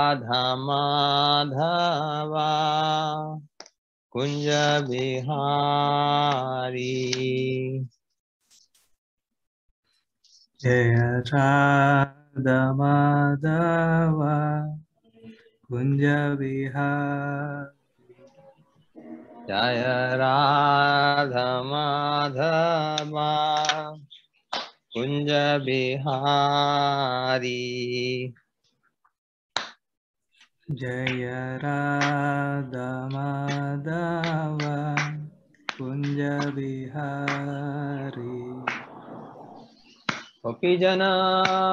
राधा माधवा कुंज बिहारी। जय राधा माधवा कुंज बिहारी। जय राधा माधवा कुंज बिहारी। जय राधा माधवा कुंज बिहारी। गोपी जना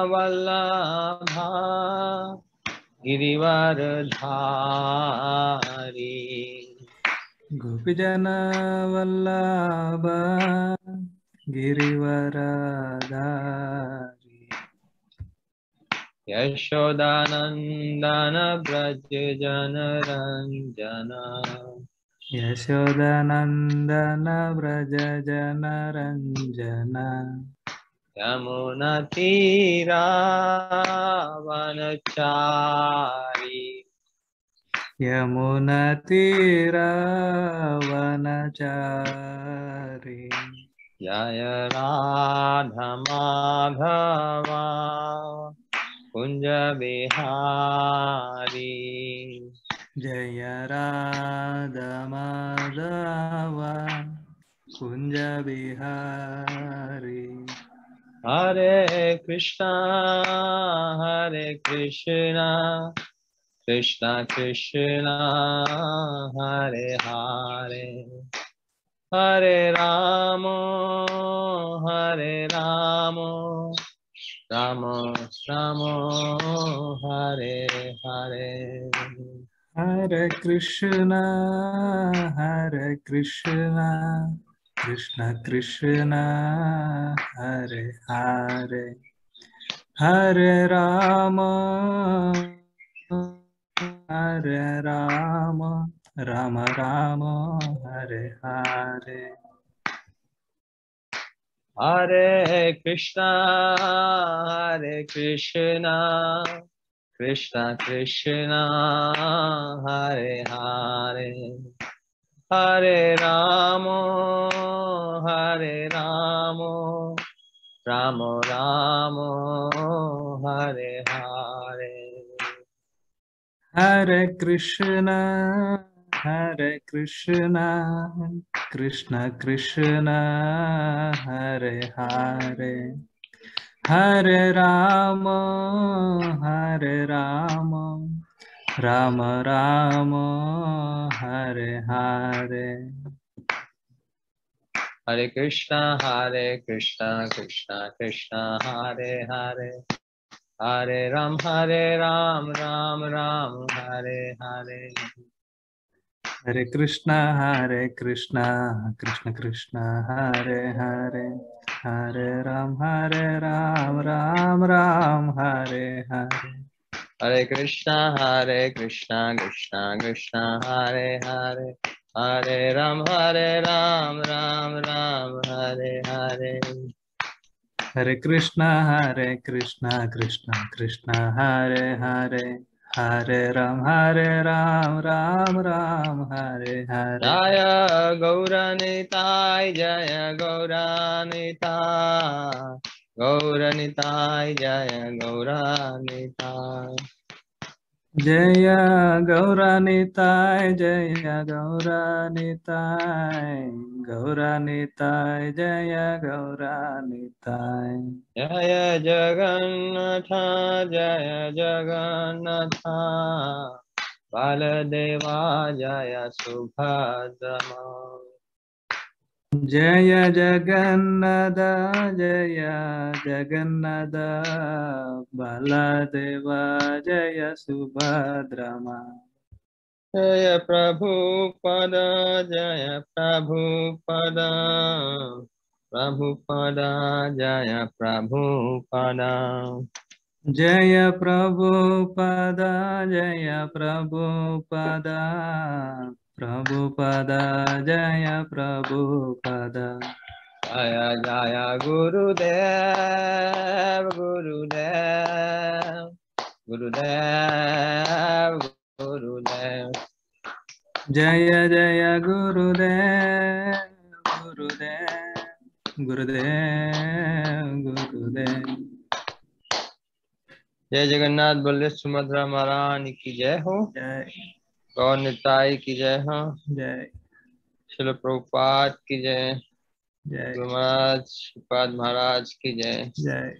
वल्लभा गिरिवरधारी। गोपीजन वल्लभ गिरिवरधारी। यशोदानंदन व्रज जनरंजन। यशोदनंदन व्रज जनरंजन। यमुनतीरावनचारी। यमुनतीरावनचारी। जय राधा माधवा कुंज बिहारी। जय राधा माधवा कुंज बिहारी। हरे कृष्णा कृष्णा कृष्णा हरे हरे, हरे राम राम राम हरे हरे। हरे कृष्णा कृष्ण कृष्ण हरे हरे, हरे राम राम राम हरे हरे। हरे कृष्णा कृष्णा कृष्णा हरे हरे, हरे राम राम राम हरे हरे। हरे कृष्णा कृष्ण कृष्ण हरे हरे, हरे राम राम राम हरे हरे। हरे कृष्णा कृष्णा कृष्णा हरे हरे, हरे राम राम हरे हरे। हरे कृष्णा कृष्ण कृष्ण हरे हरे, हरे राम राम हरे हरे। हरे कृष्णा कृष्णा कृष्णा हरे हरे, हरे राम राम हरे हरे। हरे कृष्णा कृष्ण कृष्ण हरे हरे, हरे राम राम हरे हरे। जय गौरनिताय जय गौरनिताय जय गौरनिताय। जय गौरनिताय जय गौरनिताय, गौरनिताय जय गौरनिताय। जय जगन्नाथ बलदेवा जय सुभद्रमा। जय जगन्नाथ जय जगन्नाथ बलदेव जय सुभद्रमा। जय प्रभुपद जय प्रभुपद जय प्रभुपद। जय प्रभुपद जय प्रभुपद, प्रभुपद जय प्रभुपद। जय जय गुरुदेव Gurudev, Gurudev. Jaya Jaya Gurudev, Gurudev, Gurudev, Gurudev. जय जगन्नाथ बल्ले सुभद्रा महारानी की जय हो। Jai, गौर निताई की जय हो। Jai, श्रील प्रभुपाद की जय। Jai, गुरु महाराज श्रीपाद महाराज की जय। Jai,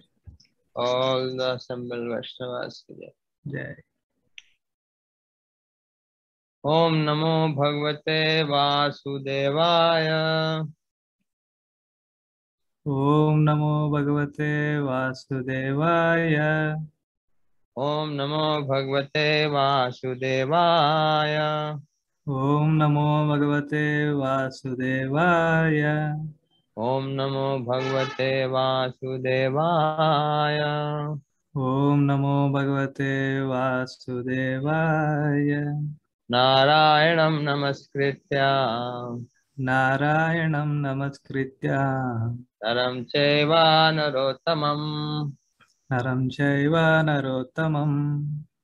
all the assemble Vaishnavas की जय। Jai. ओम नमो भगवते वासुदेवाय। Om Namo Bhagavate Vasudevaya. ओम नमो भगवते वासुदेवाय। Om Namo Bhagavate Vasudevaya. ओम नमो भगवते वासुदेवाय। Om Namo Bhagavate Vasudevaya. नारायणं नमस्कृत्य Narayanam Namaskritya नरं चैव नरोत्तमं Naram Chaiva Narottamam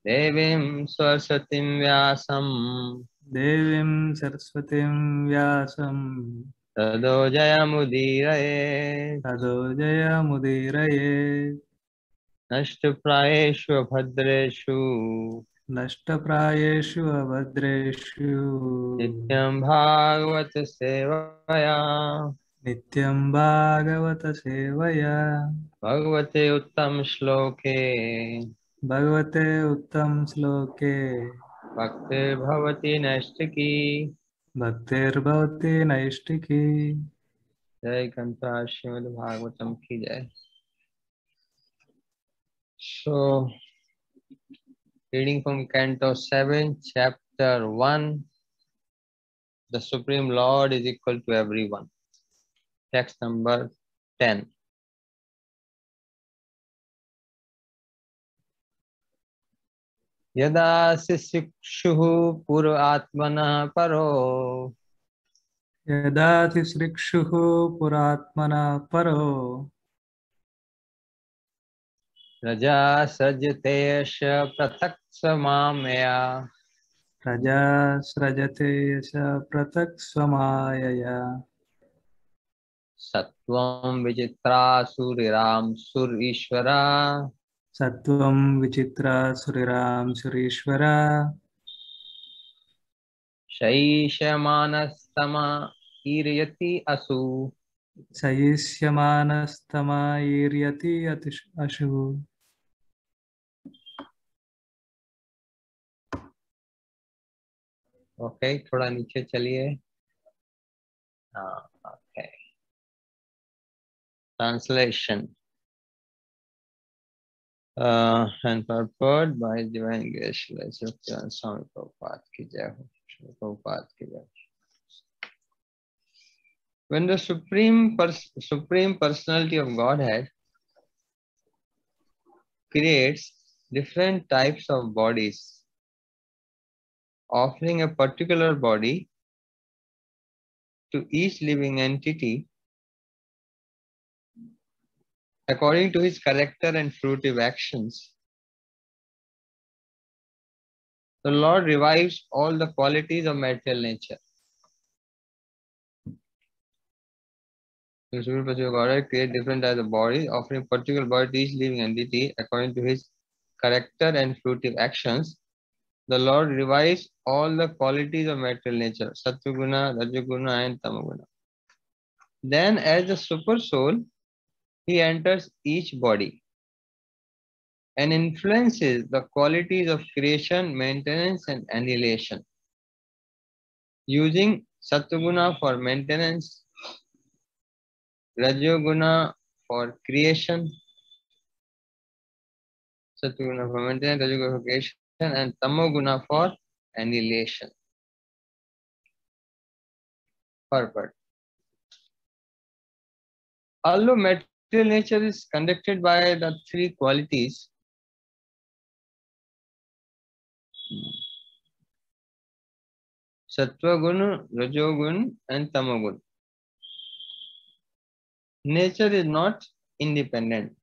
देवीं सरस्वतीं व्यासं Devim Saraswatim Vyasam ततो जयमुदीरये। Tado Jaya Mudiraye नष्टप्रायेषु भद्रेषु Nashtaprayeshu Abhadreshu नित्यं भागवत सेवया Nityam Bhagavata Sevaya भगवते उत्तम श्लोके Bhagavate Uttam Sloke भक्तिर्भवति नैष्टिकी। Bhaktir Bhavati Naishtiki. जय कंठा श्रीमद् भागवतम की जय। So, reading from Canto 7, Chapter 1, The Supreme Lord is equal to everyone. Text number 10. यदा शिक्षुः पुरात्मनः परो Yada Tisrikshuhu Puratmana Paro रजा सज्जते यश पृथक् समामया Raja Srajate Yasa Pratak Swamayaya सत्वं विचित्रासुरिराम सुर ईश्वरा Sattvam Vichitra Suriram Surishwara शैषमानस्तमा ईर्यति असु। Sayisyamanastama Iryati Ashu. ओके, थोड़ा नीचे चलिए। हाँ, okay. Translation and purport by Divine Grace Swami Prabhupada ki jai ho. Shri Prabhupada ki jai. When the Supreme Personality of Godhead creates different types of bodies, offering a particular body to each living entity according to his character and fruitive actions, the Lord revives all the qualities of material nature. The Supreme Personality of Godhead creates different types of bodies, offering a particular body to each living entity according to his character and fruitive actions. The Lord revives all the qualities of material nature, Sattva-guna, Rajoguna, and Tamoguna. Then, as the Super Soul, he enters each body and influences the qualities of creation, maintenance, and annihilation. Using Sattva-guna for maintenance, Rajoguna for creation, Sattva-guna for maintenance, Rajoguna for creation, and Tamoguna for annihilation. Purport. Although material nature is conducted by the three qualities, Sattva Gun, Rajogun, and Tamagun, nature is not independent.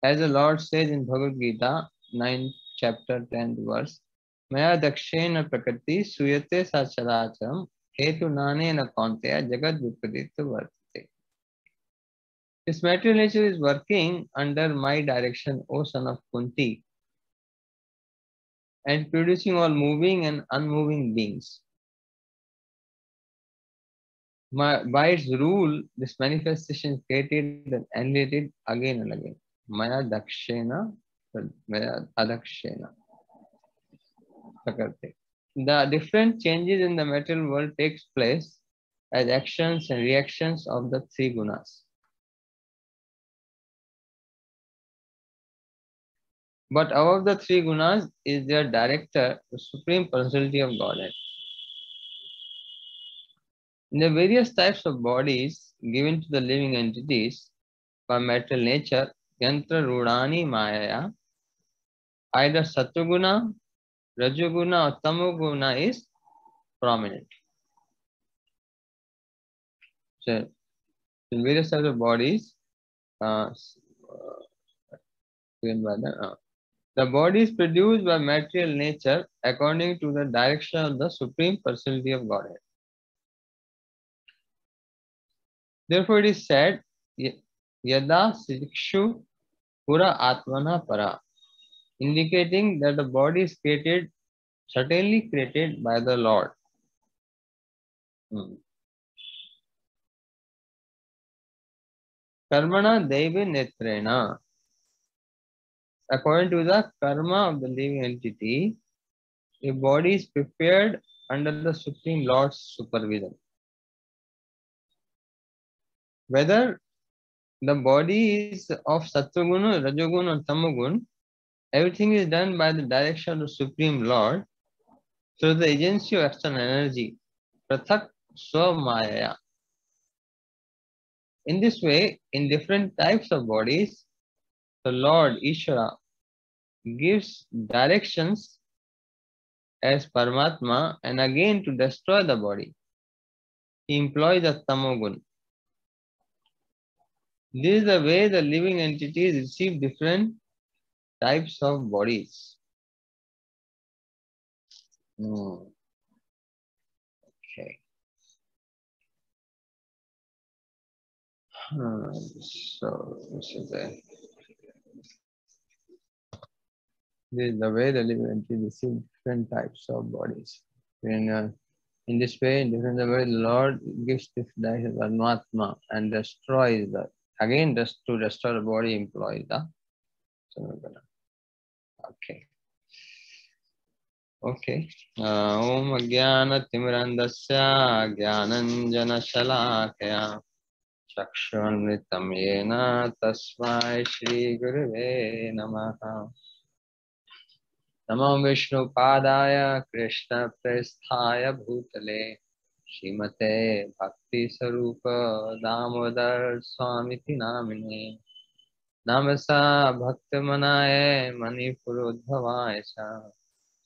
As the Lord says in Bhagavad Gita, 9th chapter, 10th verse, Maya dakshena prakriti suyate sacharacharam hetu nanena kaunteya jagad vipadita vartate. This material nature is working under my direction, O son of Kunti, and producing all moving and unmoving beings. By its rule, this manifestation is created and annihilated again and again. Maya dakshena, Maya adakshena. Prakriti. The different changes in the material world takes place as actions and reactions of the three gunas. But above the three gunas is their director, the Supreme Personality of Godhead. In the various types of bodies given to the living entities by material nature, Yantra Rudani Maya, either Sattva-guna, Rajoguna or Tamoguna is prominent. So, in various types of bodies, given by the body is produced by material nature according to the direction of the Supreme Personality of Godhead. Therefore, it is said, Yada Sikshu Pura Atmana Para, indicating that the body is created, certainly created by the Lord. Karmana Devi Netrena. According to the karma of the living entity, a body is prepared under the Supreme Lord's supervision. Whether the body is of Sattva-guna, Rajoguna or Tamagun, everything is done by the direction of the Supreme Lord through the agency of external energy, Prathak Swamaya. In this way, in different types of bodies, the Lord Ishvara gives directions as Paramatma, and again to destroy the body, he employs the Tamogun. This is the way the living entities receive different types of bodies. Okay. So this is the way the living entities receive different types of bodies. In this way, in different way, the Lord gives different types of Paramatma and destroys the, again just to destroy the body employs the Samagana. Okay. Okay. Om Jnana Timirandasya Jnananjana Shalakaya Chakshurnitam Yena Tasmai Shri Gurave Namaha. Namo Vishnu Padaya Krishna Prasthaya Bhutale Srimate Bhakti Sarupa Damodar Swamiti Namine Namasa Bhaktamanaye Manipurudbhavaya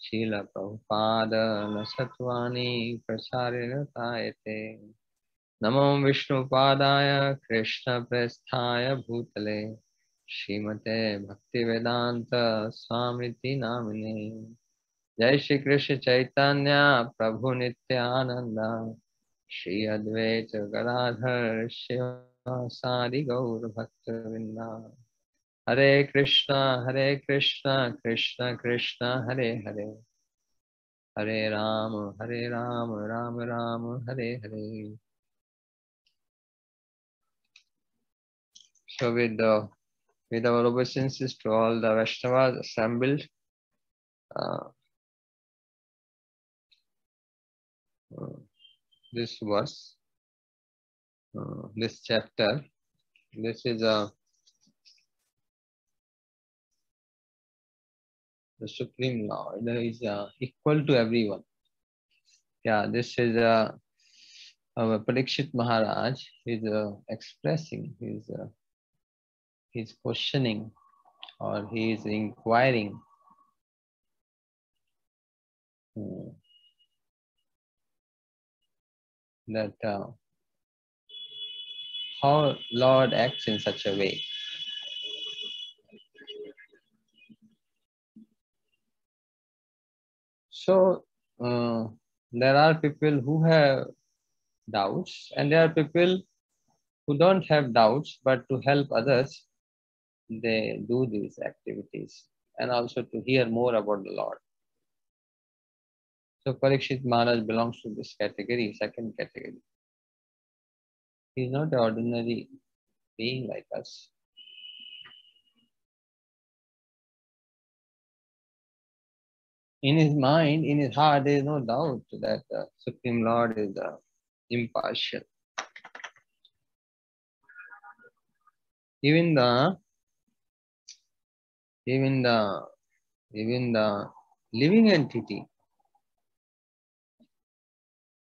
Srila Prabhupada Nasatwani Prasarinatayate Namo Vishnu Padaya Krishna Prasthaya Bhutale Srimate Bhaktivedanta Swamiti Namine Jai Shri Krishna Chaitanya Prabhu Nityananda Shri Advaita Gadadhar Shiva Sadi Gaur Bhaktavinda Hare Krishna Krishna Krishna Hare Hare Hare Rama Rama Rama Hare Hare. So with our obeisances to all the Vaishnavas assembled, this verse, this chapter, this is the Supreme Lord is equal to everyone. Yeah, this is our Parikshit Maharaj is expressing, he's questioning or he is inquiring that how Lord acts in such a way. So there are people who have doubts, and there are people who don't have doubts, but to help others, they do these activities, and also to hear more about the Lord. So Parikshit Maharaj belongs to this category, second category. He is not an ordinary being like us. In his mind, in his heart, there is no doubt that the Supreme Lord is impartial. Even the even the even the living entity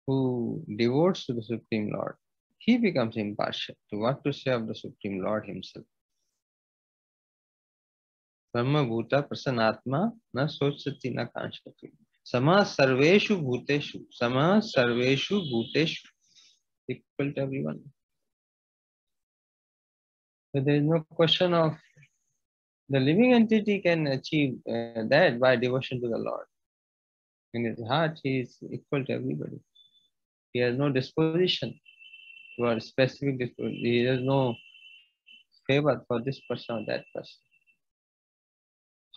who devotes to the Supreme Lord, he becomes impartial. To what to say of the Supreme Lord himself? Brahma Bhuta Prasanatma na sochati na kanchati. Sama sarveshu bhuteshu. Sama sarveshu bhuteshu. Equal to everyone. So there is no question of the living entity can achieve that by devotion to the Lord. In his heart, he is equal to everybody. He has no disposition to a specific disposition. He has no favor for this person or that person.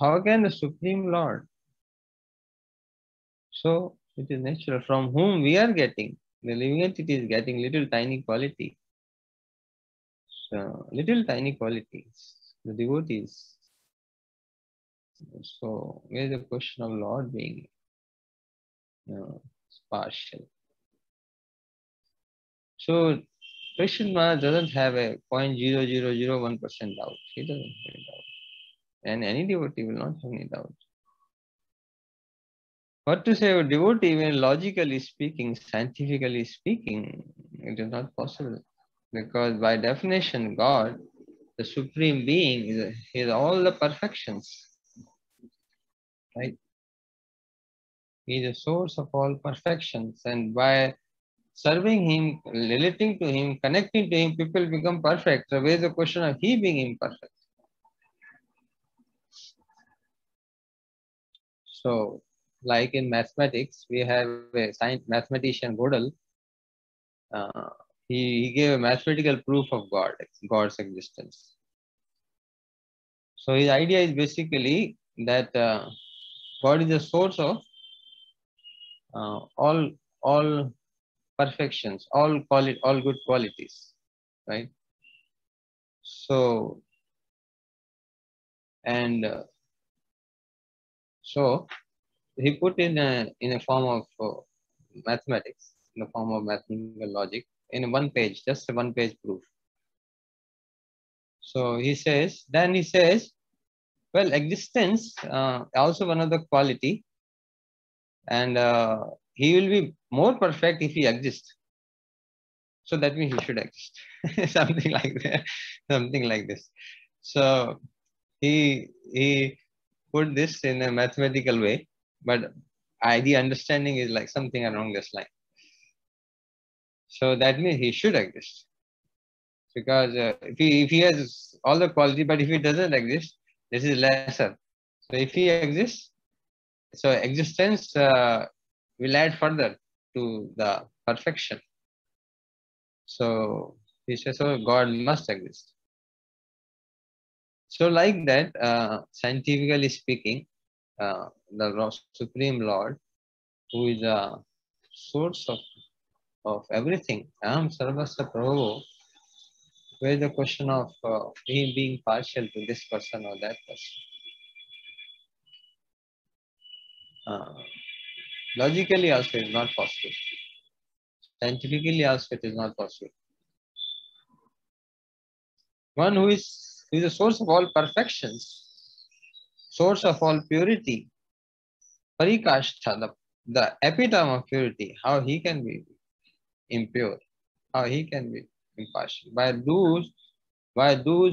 How can the Supreme Lord? So it is natural from whom we are getting. The living entity is getting little tiny quality. So, little tiny qualities. The devotees. So where is the question of Lord being partial? So Krishna Maharaj doesn't have a 0.0001% doubt. He doesn't have a doubt. And any devotee will not have any doubt. What to say of devotee when logically speaking, scientifically speaking, it is not possible. Because by definition, God, the Supreme Being, is all the perfections. Right? He is the source of all perfections. And by serving Him, relating to Him, connecting to Him, people become perfect. So where is the question of He being imperfect? So, like in mathematics, we have a mathematician Gödel. He gave a mathematical proof of God's existence. So his idea is basically that God is the source of all perfections, all good qualities, right? So and so he put in a form of mathematics, in the form of mathematical logic, in one page, just a one-page proof. So he says, well, existence also one of the quality, and he will be more perfect if he exists. So that means he should exist. Something like that. Something like this. So he put this in a mathematical way, but the understanding is like something along this line. So that means he should exist. Because if he has all the quality, but if he doesn't exist, this is lesser. So if he exists, so existence will add further to the perfection. So he says, so God must exist. So like that, scientifically speaking, the Supreme Lord, who is the source of everything, Aham Sarvasya Prabhu, where is the question of him being partial to this person or that person? Logically also it is not possible. Scientifically also it is not possible. One who is the source of all perfections, source of all purity, Parikashtha, the epitome of purity, how he can be impure, how he can be impartial. By those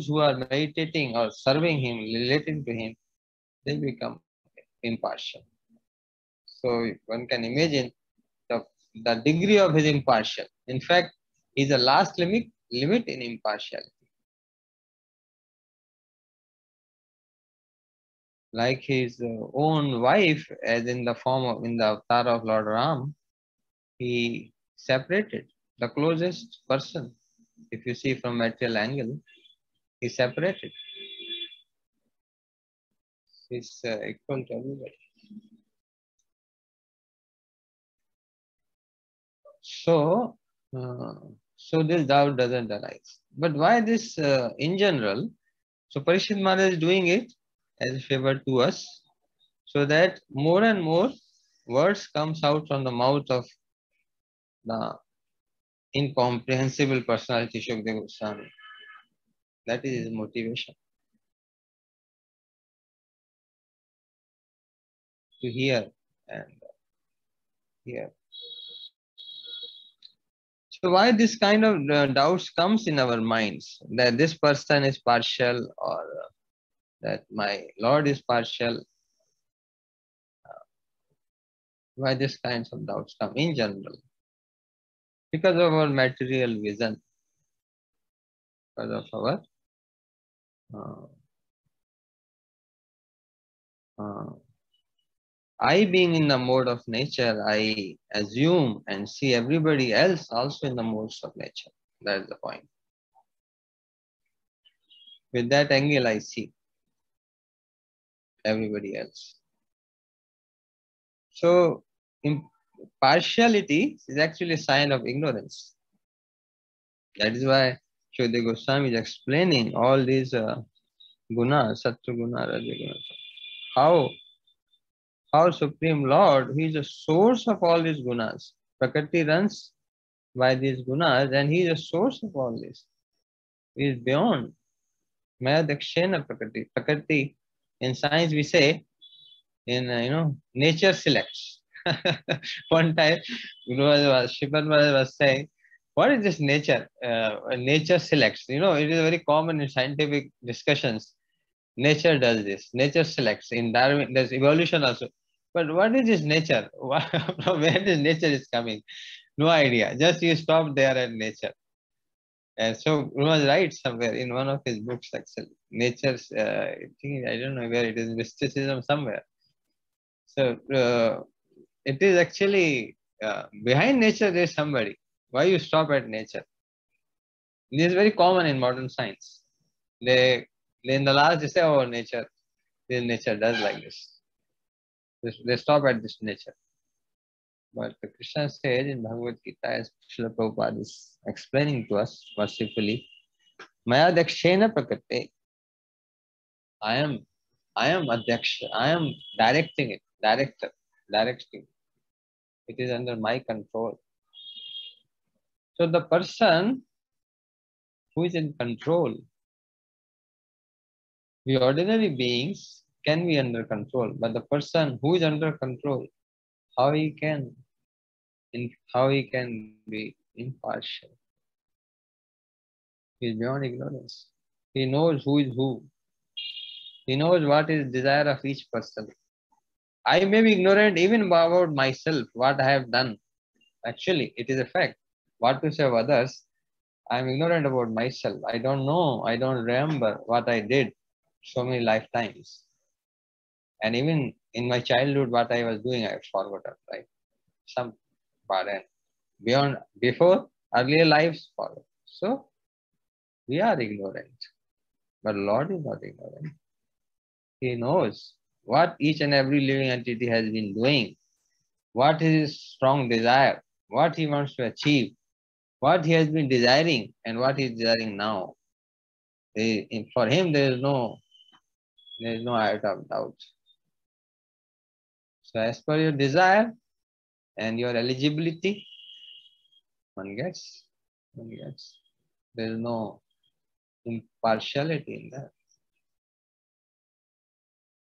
who are meditating or serving him, relating to him, they become impartial. So one can imagine the degree of his impartial. In fact, he is the last limit in impartiality. like his own wife, as in the form of, in the avatar of Lord Ram, he separated the closest person. If you see from material angle, he separated. He's equal to everybody. So, uh, so this doubt doesn't arise. But why this in general? So Parishit Maharaj is doing it as a favor to us, so that more and more words comes out from the mouth of the incomprehensible personality Shukdev Goswami. That is his motivation, to hear and hear. So why this kind of doubts comes in our minds, that this person is partial, or that my Lord is partial? Why these kinds of doubts come in general? Because of our material vision, because of our uh, uh, I being in the mode of nature, I assume and see everybody else also in the modes of nature. That is the point. With that angle, I see everybody else. So, partiality is actually a sign of ignorance. That is why Shuddha Goswami is explaining all these gunas, Sattva guna, Raja guna. How Supreme Lord, He is the source of all these gunas. Prakriti runs by these gunas, and He is the source of all this. He is beyond. Maya Dakshena Prakriti. Prakriti, in science we say, in nature selects. One time, Shripan Maharaj was saying, what is this nature? Nature selects. It is very common in scientific discussions. Nature does this. Nature selects. In Darwin, there's evolution also. But what is this nature? From where this nature is coming? No idea. Just you stop there at nature. And so Guru writes somewhere in one of his books, actually, nature's, I don't know where it is, mysticism somewhere. So it is actually behind nature there is somebody. Why you stop at nature? This is very common in modern science. They in the last they say, oh, this nature does like this. They stop at this nature. But Krishna says in Bhagavad Gita, as Srila Prabhupada is explaining to us mercifully, Maya Dakshena Prakriti. I am Adyaksha. I am directing it. Directing. It is under my control. So the person who is in control, we ordinary beings can be under control, but the person who is under control, how he can be impartial? He is beyond ignorance. He knows who is who. He knows what is desire of each person. I may be ignorant even about myself, what I have done. Actually, it is a fact. What to say of others, I am ignorant about myself. I don't know. I don't remember what I did so many lifetimes. And even in my childhood, what I was doing, I have forgotten, right? Some part and beyond, before, earlier lives forward. So, we are ignorant. But Lord is not ignorant. He knows what each and every living entity has been doing, what is his strong desire, what he wants to achieve, what he has been desiring, and what he is desiring now. For him, there is no iota of doubt. So, as per your desire and your eligibility, one gets. There is no impartiality in that.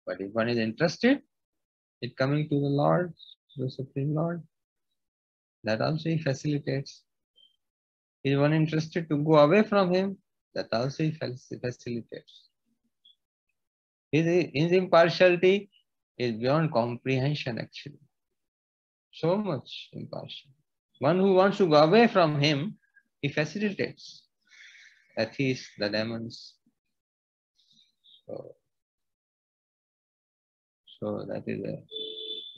But if one is interested in coming to the Lord, the Supreme Lord, that also he facilitates. Is one interested to go away from him, that also he facilitates. His impartiality is beyond comprehension, actually. So much impartial. One who wants to go away from him, he facilitates. Atheists, the demons. So, So that is a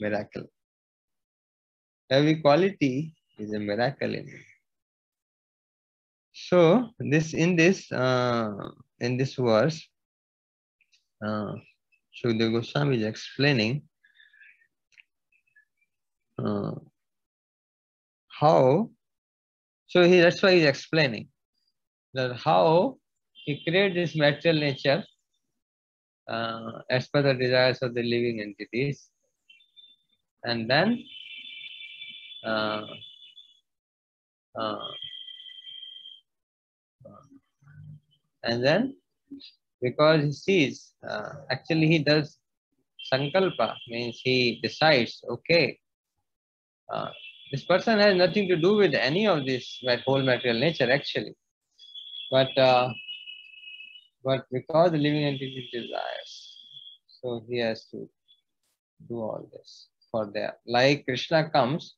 miracle. Every quality is a miracle in it. So in this verse, Shukdev Goswami is explaining how. So that's why he's explaining that how he created this material nature as per the desires of the living entities, and then uh, uh, and then because he sees, actually he does sankalpa, means he decides, okay, uh, this person has nothing to do with any of this whole material nature actually, but because the living entity desires, so he has to do all this for their. Like Krishna comes,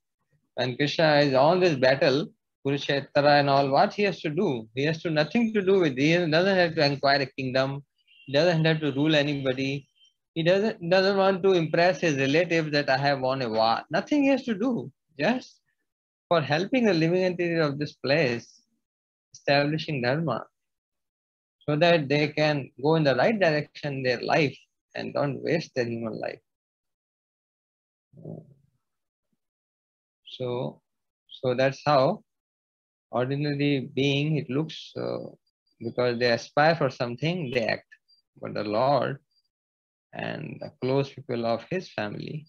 when Krishna is on this battle, Kurukshetra and all, what he has to do? He has to nothing to do with. He doesn't have to acquire a kingdom. He doesn't have to rule anybody. He doesn't want to impress his relatives that I have won a war. Nothing he has to do. Just for helping the living entity of this place, establishing dharma, so that they can go in the right direction in their life and don't waste their human life. So that's how ordinary being it looks, because they aspire for something, they act. But the Lord and the close people of His family,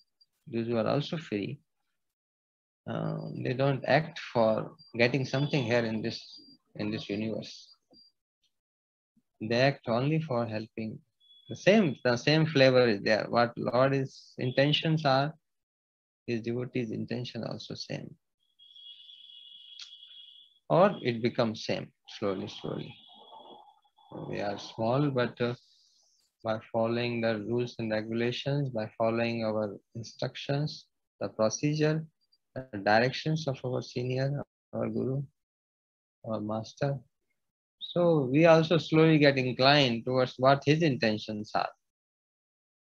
those who are also free, they don't act for getting something here in this universe. They act only for helping. The same flavor is there. What Lord's intentions are, His devotees' intention also same. Or it becomes same slowly. We are small, but by following the rules and regulations, by following our instructions, the procedure, the directions of our senior, our guru, our master. So we also slowly get inclined towards what his intentions are.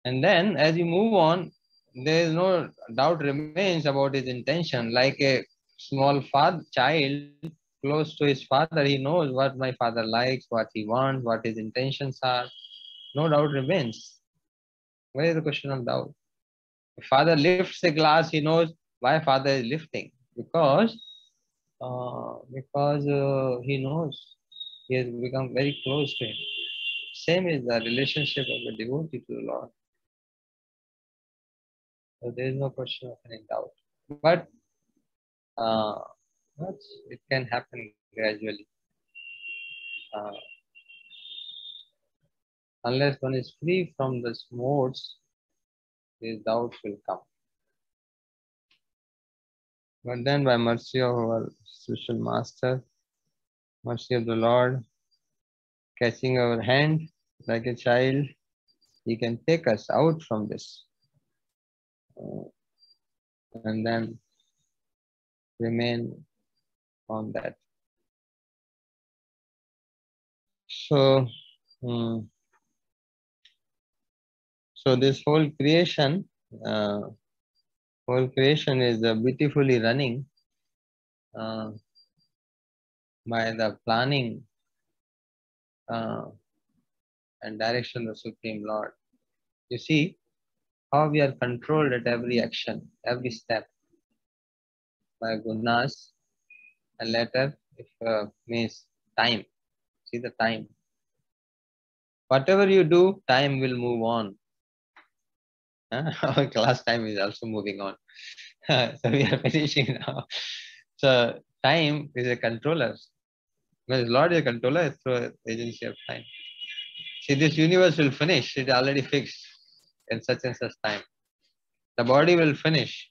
And then as you move on, there is no doubt remains about his intention. Like a small child close to his father, he knows what my father likes, what he wants, what his intentions are. No doubt remains. Where is the question of doubt? If father lifts a glass, he knows why father is lifting. Because he knows he has become very close to him. Same is the relationship of the devotee to the Lord. So there is no question of any doubt. Uh, but it can happen gradually. Uh, unless one is free from these modes, this doubt will come. But then by mercy of our spiritual master, mercy of the Lord, catching our hand like a child, he can take us out from this. And then remain on that. So, so this uh, whole creation is beautifully running uh, by the planning uh, and direction of Supreme Lord. You see how we are controlled at every action, every step by gunas, and later if means time. See the time. Whatever you do, time will move on. Our class time is also moving on. So we are finishing now. So time is a controller. Well, Lord is a controller through agency of time. See, this universe will finish. It's already fixed in such and such time. The body will finish.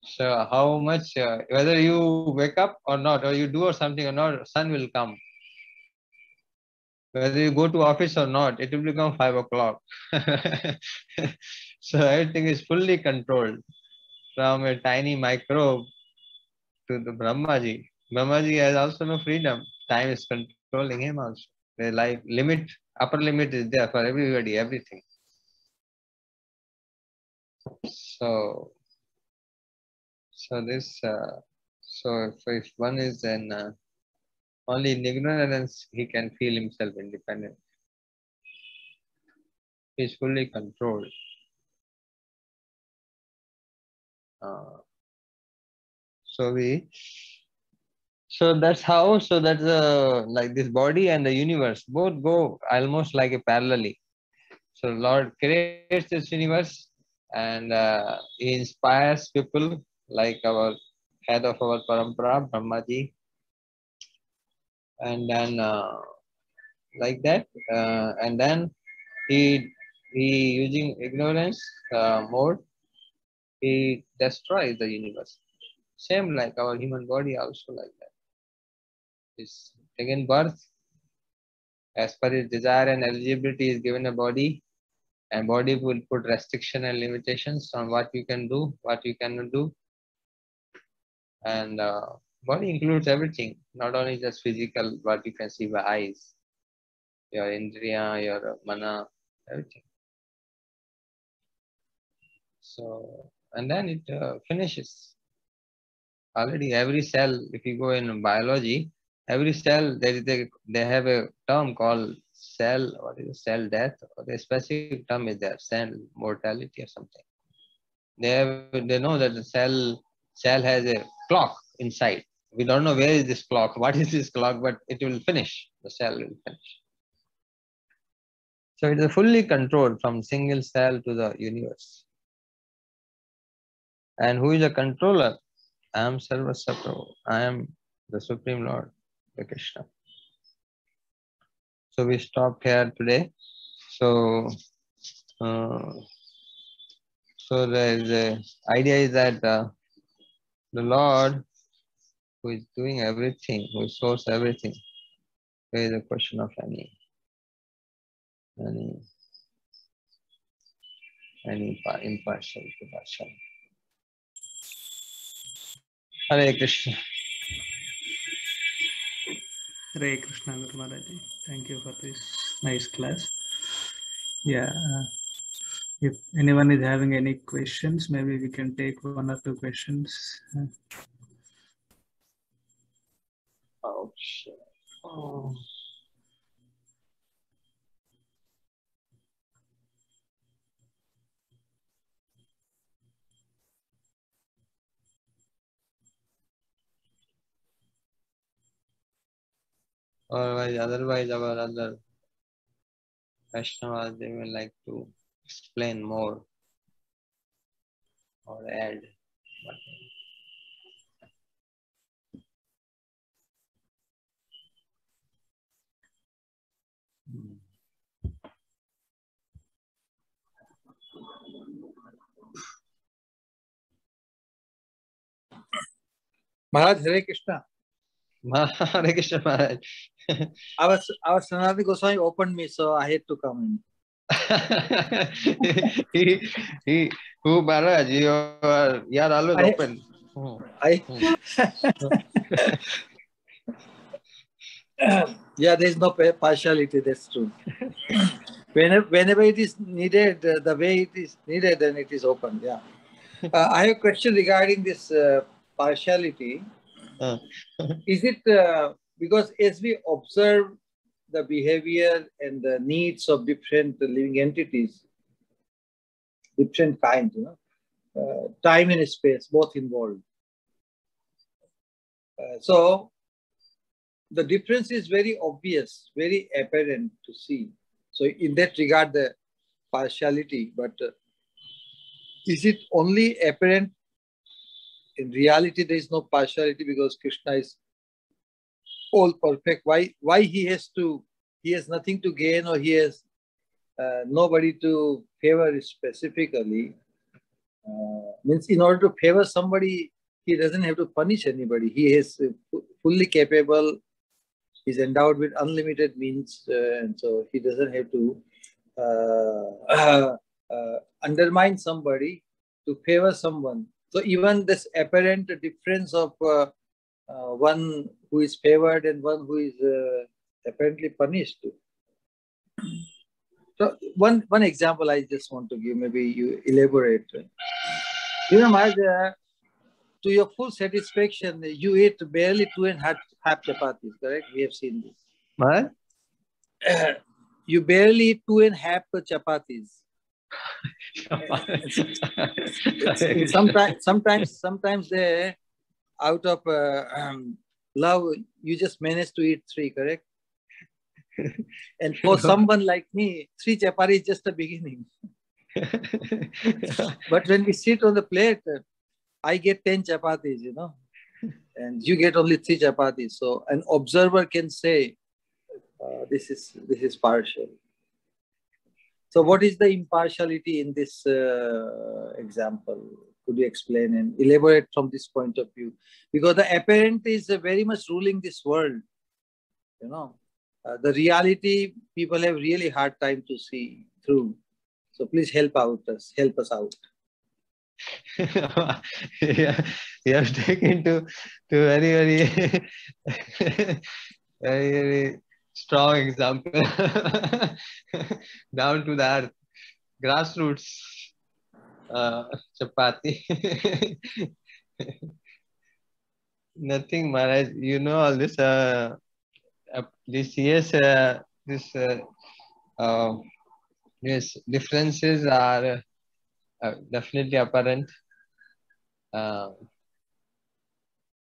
So how much, whether you wake up or not, or you do or something or not, sun will come. Whether you go to office or not, it will become 5 o'clock. So everything is fully controlled from a tiny microbe to the Brahmaji. Brahmaji has also no freedom. Time is controlling him also. The life limit, upper limit is there for everybody, everything. So this, so if one is then only in ignorance he can feel himself independent. He is fully controlled. So that's how. So that's like this body and the universe both go almost like a parallelly. So Lord creates this universe and he inspires people like our head of our parampara, Brahmaji, and then like that, and then he using ignorance mode, he destroys the universe. Same like our human body also like that. Is taken birth as per his desire and eligibility is given a body, and body will put restriction and limitations on what you can do, what you cannot do, and body includes everything, not only just physical, what you can see by eyes, your indriya, your mana, everything. So, and then it finishes. Already every cell, if you go in biology, every cell, they have a term called cell, what is it, cell death, or the specific term is there, cell mortality or something. They know that the cell has a clock inside. We don't know where is this clock, what is this clock, but it will finish. The cell will finish. So it is fully controlled from single cell to the universe. And who is the controller? I am Sarvasya Prabhu. I am the Supreme Lord, the Krishna. So we stop here today. So the idea is that the Lord, who is doing everything, who source everything, there is a question of any impartial. Hare Krishna. Hare Krishna, Guru Maharaji. Thank you for this nice class. Yeah. If anyone is having any questions, maybe we can take one or two questions. Oh, shit. Oh. Otherwise our other Vaishnavas, they will like to explain more or add. Maharaj, Hare Krishna. Hare Krishna Maharaj. Our Sanatana Goswami opened me, so I had to come in. Who Maharaj? You are always open. Yeah, there is no partiality, that's true. Whenever it is needed, the way it is needed, then it is open. Yeah. I have a question regarding this partiality. Is it because as we observe the behavior and the needs of different living entities, different kinds, time and space both involved. So the difference is very obvious, very apparent to see. So in that regard, the partiality, but is it only apparent? In reality, there is no partiality because Krishna is all perfect. Why he has nothing to gain, or he has nobody to favor specifically. Means in order to favor somebody, he doesn't have to punish anybody. He is fully capable. He's endowed with unlimited means, and so he doesn't have to undermine somebody to favor someone. So even this apparent difference of one who is favored and one who is apparently punished. So one example I just want to give, maybe you elaborate. You know, Maharaj, to your full satisfaction, you ate barely 2.5 chapatis, correct? We have seen this. What? You barely eat 2.5 chapatis. Sometimes they, out of love, you just manage to eat 3, correct? And for someone like me, 3 chapatis is just the beginning. But when we sit on the plate, I get 10 chapatis, you know, and you get only 3 chapatis. So an observer can say, this is partial. So what is the impartiality in this example? Could you explain and elaborate from this point of view? Because the apparent is very much ruling this world, you know. The reality, people have really hard time to see through. So please help us out. Yeah, you have taken to very very strong example. Down to the earth, grassroots, chapati. Nothing, Maharaj. You know all this. This yes, yes, differences are definitely apparent,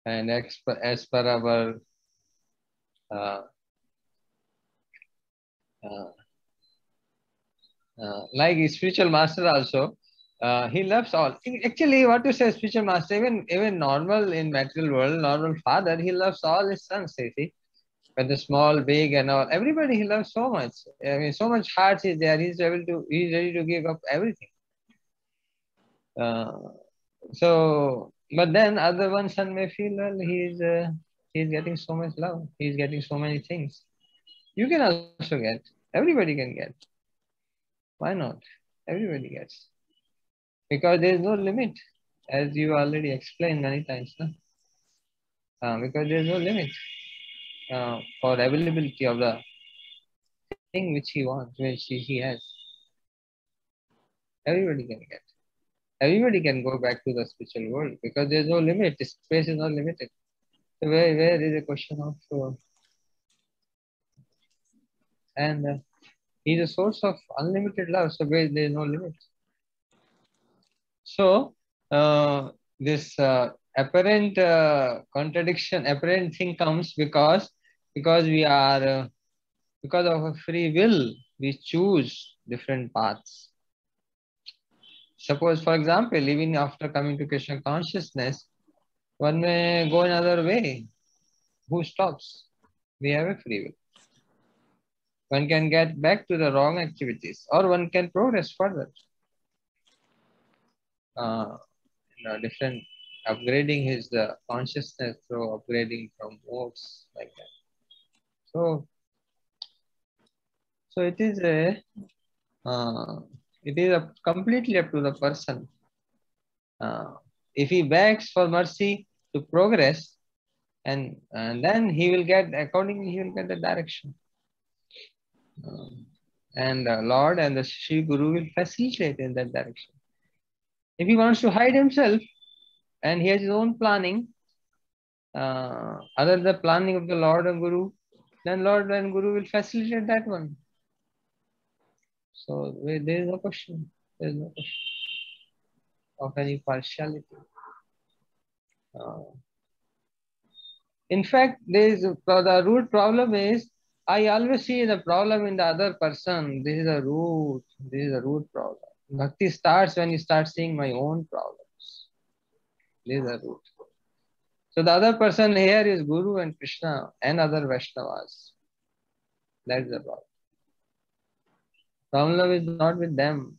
and as per our uh, like spiritual master also, he loves all. Actually, what you say, spiritual master, even normal in material world, normal father, he loves all his sons. You see, whether small, big, and all, everybody he loves so much. I mean, so much heart is there. He's ready to give up everything. So, but then other one son may feel, well, he's getting so much love. He's getting so many things. You can also get. Everybody can get. Why not? Everybody gets. Because there is no limit, as you already explained many times. No? Because there is no limit for availability of the thing which he wants, which he has. Everybody can get. Everybody can go back to the spiritual world because there is no limit. The space is not limited. So where is a question of and he is a source of unlimited love. So where there is no limit. So this apparent contradiction, apparent thing comes because we are because of a free will, we choose different paths. Suppose, for example, even after coming to Krishna consciousness, one may go another way. Who stops? We have a free will. One can get back to the wrong activities, or one can progress further. Different upgrading his consciousness through upgrading from modes like that. So it is completely up to the person. If he begs for mercy to progress, and then he will get, accordingly he will get the direction. And the Lord and the Shri Guru will facilitate in that direction. If he wants to hide himself and he has his own planning, other than the planning of the Lord and Guru, then Lord and Guru will facilitate that one. So there is no question. There is no question of any partiality. In fact, the root problem is, I always see the problem in the other person. This is a root. This is a root problem. Bhakti starts when you start seeing my own problems. This is a root. So the other person here is Guru and Krishna and other Vaishnavas. That is the problem. Problem is not with them.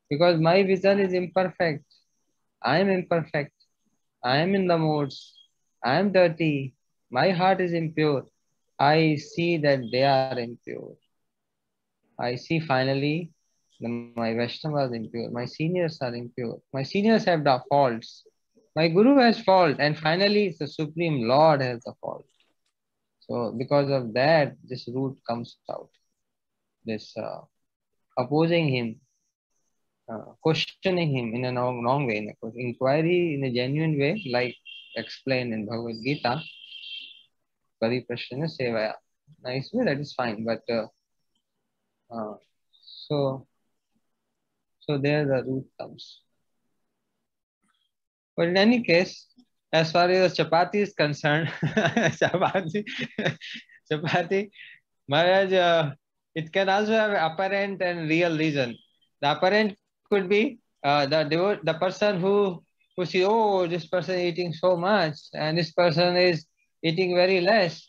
Because my vision is imperfect. I am imperfect. I am in the modes. I am dirty. My heart is impure. I see that they are impure. I see finally my Vaishnavas impure. My seniors are impure. My seniors have the faults. My Guru has fault. And finally, the Supreme Lord has the fault. So because of that, this root comes out. This opposing him. questioning him in a wrong way, in a inquiry in a genuine way, like explained in Bhagavad Gita, Pariprashrana Sevaya. Nice way, that is fine, but so there the root comes. But in any case, as far as chapati is concerned, chapati, Maharaj, it can also have apparent and real reason. The apparent could be the person who see, oh, this person is eating so much and this person is eating very less.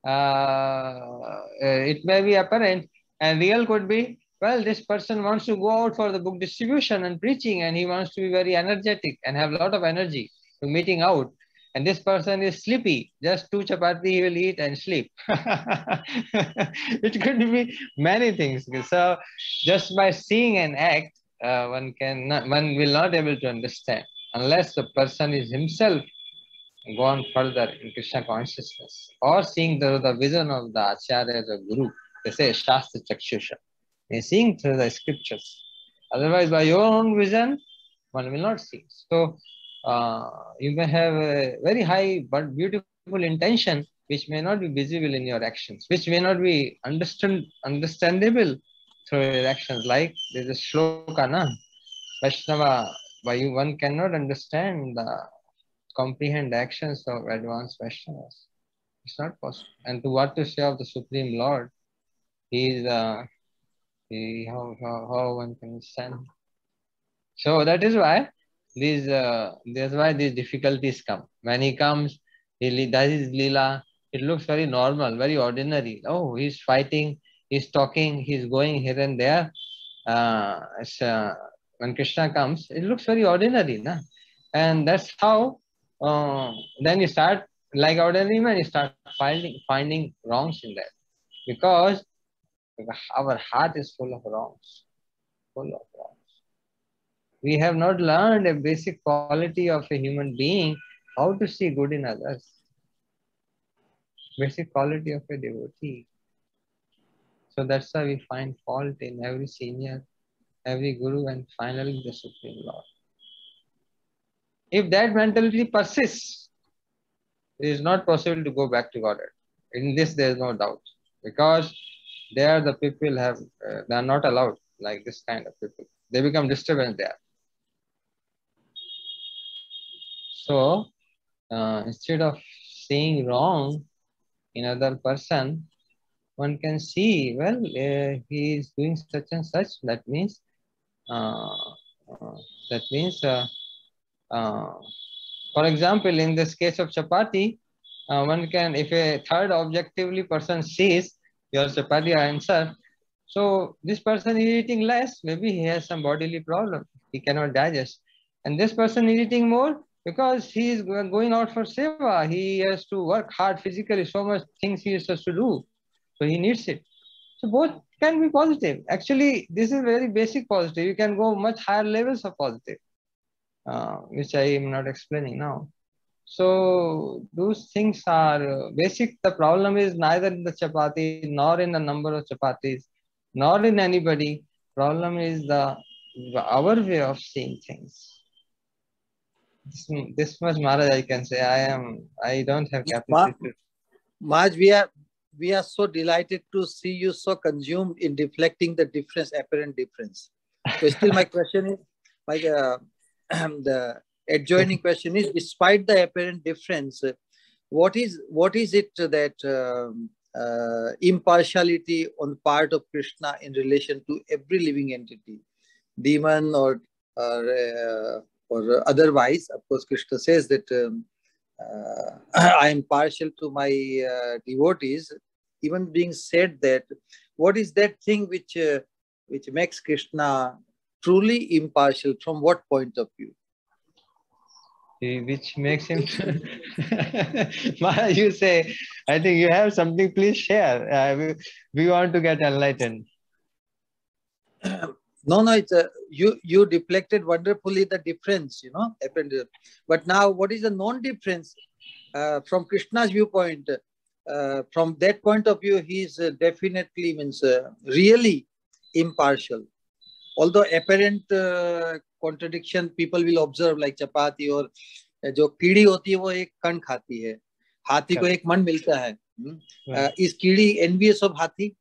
It may be apparent, and real could be, well, this person wants to go out for the book distribution and preaching, and he wants to be very energetic and have a lot of energy to meeting out. And this person is sleepy, just 2 chapati he will eat and sleep. It could be many things. So just by seeing an act, one will not able to understand unless the person is himself gone further in Krishna consciousness or seeing the vision of the Acharya as a guru. They say Shastra Chakshusha. They seeing through the scriptures. Otherwise, by your own vision, one will not see. So you may have a very high but beautiful intention, which may not be visible in your actions, which may not be understandable through your actions. Like there's a shloka, na? Vaishnava, one cannot understand comprehend the actions of advanced Vaishnavas. It's not possible. And to what to say of the Supreme Lord? He is how one can understand. So that is why these difficulties come. When he comes, he does his lila. It looks very normal, very ordinary. Oh, he's fighting, he's talking, he's going here and there. When Krishna comes, it looks very ordinary, na? And that's how. Then you start, like ordinary man, you start finding wrongs in that, because our heart is full of wrongs. We have not learned a basic quality of a human being, how to see good in others. Basic quality of a devotee. So that's why we find fault in every senior, every guru, and finally the Supreme Lord. If that mentality persists, it is not possible to go back to Godhead. In this, there is no doubt, because there the people they are not allowed, like this kind of people. They become disturbance there. So instead of seeing wrong in other person, one can see, well, he is doing such and such. That means for example, in this case of chapati, one can, if a third objectively person sees your chapati answer, so this person is eating less, maybe he has some bodily problem, he cannot digest. And this person is eating more because he is going out for seva, he has to work hard physically, so much things he has to do, so he needs it. So both can be positive. Actually, this is very basic positive. You can go much higher levels of positive, which I am not explaining now. So those things are basic. The problem is neither in the chapati, nor in the number of chapatis, nor in anybody. Problem is our way of seeing things. This much, Maharaj, I can say. I don't have capacity. Maharaj, we are so delighted to see you so consumed in deflecting the difference, apparent difference. So still my question is, the adjoining question is, despite the apparent difference, what is it that impartiality on the part of Krishna in relation to every living entity, demon or otherwise? Of course, Krishna says that I am partial to my devotees. Even being said that, what is that thing which makes Krishna truly impartial? From what point of view? Which makes him. You say, I think you have something. Please share. We want to get enlightened. No, it's you deflected wonderfully the difference, But now, what is the non-difference from Krishna's viewpoint? From that point of view, he is definitely really impartial. although apparent contradiction people will observe, like chapati or जो कीड़ी होती है वो एक कण खाती है, हाथी को एक मन मिलता है. Is कीड़ी envious of हाथी?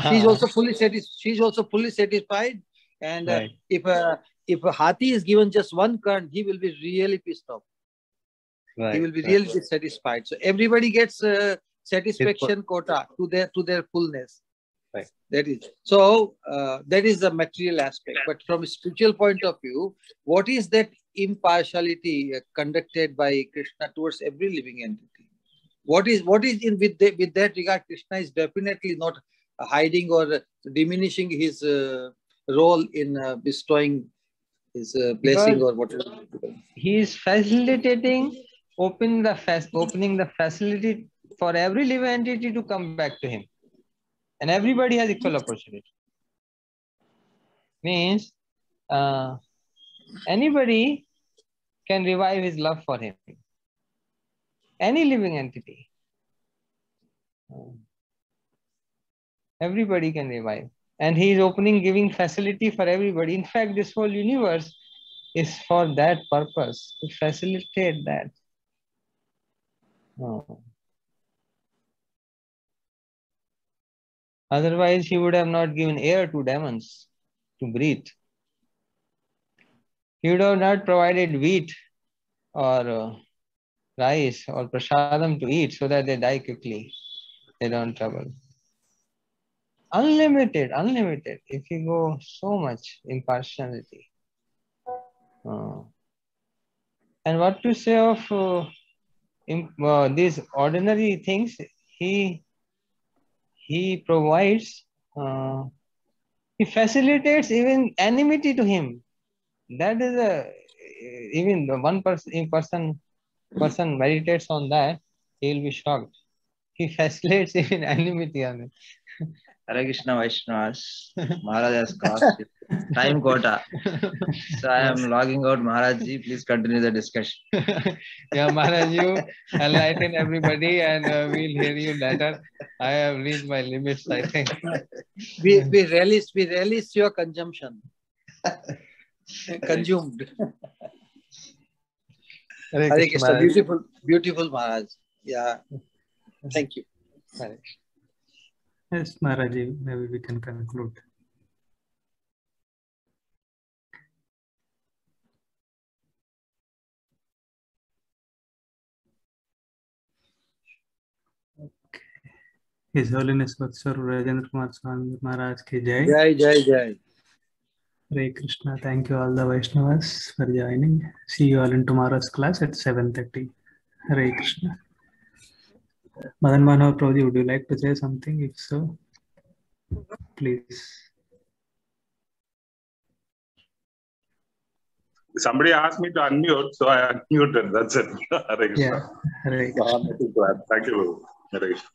She is also fully satisfied, and if a hathi is given just one kern, he will be really pissed off. He will be really dissatisfied. So everybody gets satisfaction quota to their fullness. Right. That is so. That is the material aspect. But from a spiritual point of view, what is that impartiality conducted by Krishna towards every living entity? What is in with that regard? Krishna is definitely not hiding or diminishing his role in bestowing his blessing or whatever. He is facilitating, opening the facility for every living entity to come back to him. And everybody has equal opportunity. Means anybody can revive his love for him. Any living entity. Everybody can revive. And he is giving facility for everybody. In fact, this whole universe is for that purpose, to facilitate that. Otherwise, he would have not given air to demons to breathe. He would have not provided wheat or rice or prasadam to eat so that they die quickly. They don't trouble. Unlimited. If you go so much impartiality. And what to say of these ordinary things? He provides, he facilitates even enmity to him. That is even the one person meditates on that, he will be shocked. He facilitates even enmity on it. Hare Krishna Vaishnavas, Maharaj has crossed time quota. So I am logging out. Maharaj ji, please continue the discussion. Yeah, Maharaj, you enlighten everybody and we'll hear you later. I have reached my limits, I think. We relish your consumption. Consumed. Hare Hare Krishna, Krishna. beautiful Maharaj. Yeah. Thank you. Yes, Maharaj, maybe we can conclude. Okay. His Holiness Vatsar Rajendra Kumar Swami Maharaj ki Jai. Jai. Hare Krishna. Thank you all the Vaishnavas for joining. See you all in tomorrow's class at 7:30. Hare Krishna. Madan Manohar Prabhuji, would you like to say something? If so, please. Somebody asked me to unmute, so I unmuted. That's it. Hare Krishna. Yeah. Hare Krishna. Thank you. Hare Krishna.